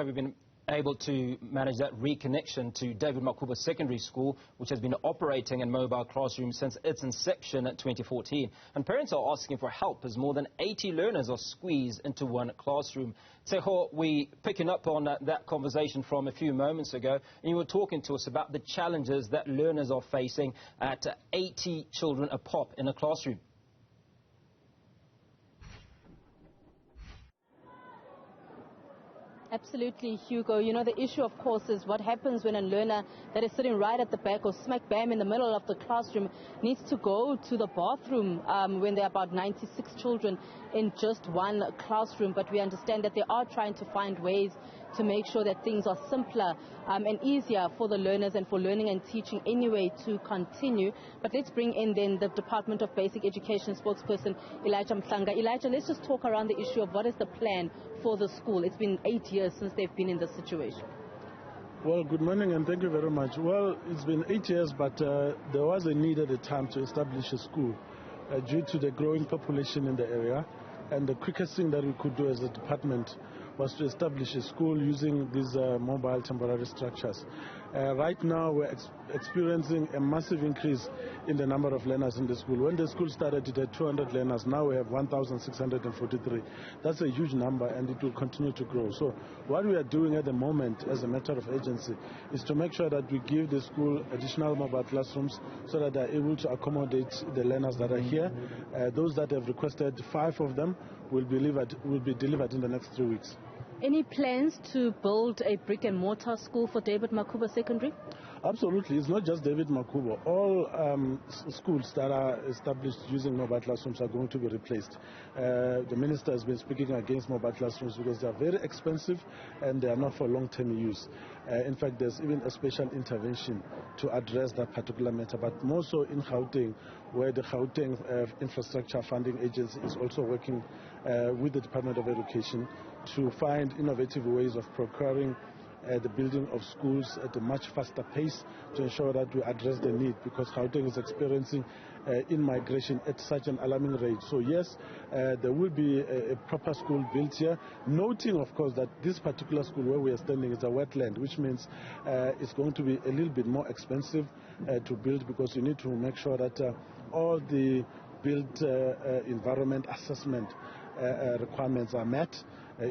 We've been able to manage that reconnection to David Makhubo Secondary School, which has been operating in mobile classrooms since its inception in 2014. And parents are asking for help as more than 80 learners are squeezed into one classroom. Tshegohaco, we picking up on that conversation from a few moments ago, and you were talking to us about the challenges that learners are facing at 80 children a pop in a classroom. Absolutely, Hugo. You know, the issue, of course, is what happens when a learner that is sitting right at the back or smack bam in the middle of the classroom needs to go to the bathroom when there are about 96 children in just one classroom. But we understand that they are trying to find ways to make sure that things are simpler and easier for the learners and for learning and teaching anyway to continue. But let's bring in then the Department of Basic Education spokesperson, Elijah Mhlanga. Elijah, let's just talk around the issue of what is the plan for the school. It's been 8 years since they've been in this situation. Well, good morning and thank you very much. Well, it's been 8 years, but there was a need at the time to establish a school due to the growing population in the area. And the quickest thing that we could do as a department was to establish a school using these mobile temporary structures. Right now we're experiencing a massive increase in the number of learners in the school. When the school started, it had 200 learners. Now we have 1,643. That's a huge number and it will continue to grow. So what we are doing at the moment as a matter of urgency is to make sure that we give the school additional mobile classrooms so that they're able to accommodate the learners that are here. Those that have requested, 5 of them will be delivered in the next 3 weeks. Any plans to build a brick and mortar school for David Makhubo Secondary? Absolutely. It's not just David Makhubo. All schools that are established using mobile classrooms are going to be replaced. The minister has been speaking against mobile classrooms because they are very expensive and they are not for long-term use. In fact, there's even a special intervention to address that particular matter, but more so in Gauteng, where the Gauteng Infrastructure Funding Agency is also working with the Department of Education to find innovative ways of procuring the building of schools at a much faster pace to ensure that we address the need, because Gauteng is experiencing in-migration at such an alarming rate. So yes, there will be a proper school built here, noting of course that this particular school where we are standing is a wetland, which means it's going to be a little bit more expensive to build, because you need to make sure that all the built environment assessment requirements are met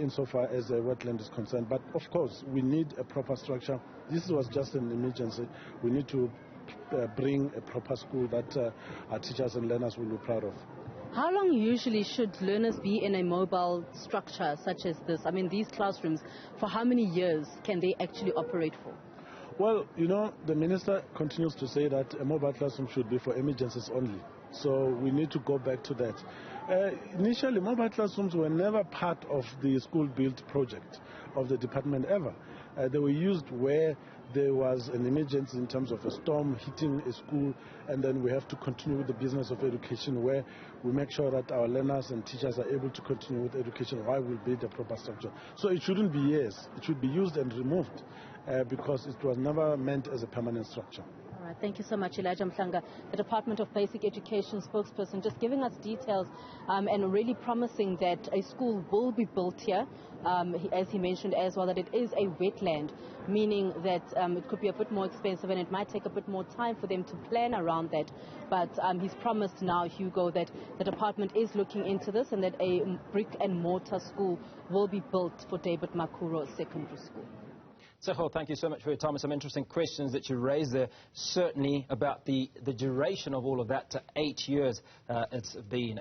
insofar as the wetland is concerned. But of course, we need a proper structure. This was just an emergency. We need to bring a proper school that our teachers and learners will be proud of. How long usually should learners be in a mobile structure such as this? I mean, these classrooms, for how many years can they actually operate for? Well, you know, the minister continues to say that a mobile classroom should be for emergencies only. So we need to go back to that. Initially, mobile classrooms were never part of the school build project of the department ever. They were used where there was an emergency in terms of a storm hitting a school, and then we have to continue with the business of education, where we make sure that our learners and teachers are able to continue with education while we build a proper structure. So it shouldn't be years. It should be used and removed because it was never meant as a permanent structure. All right, thank you so much, Elijah Mhlanga, the Department of Basic Education spokesperson, just giving us details and really promising that a school will be built here, as he mentioned as well, that it is a wetland, meaning that it could be a bit more expensive and it might take a bit more time for them to plan around that. But he's promised now, Hugo, that the department is looking into this and that a brick and mortar school will be built for David Makhubo Secondary School. Tshegohaco, thank you so much for your time and some interesting questions that you raised there, certainly about the duration of all of that. 8 years it's been.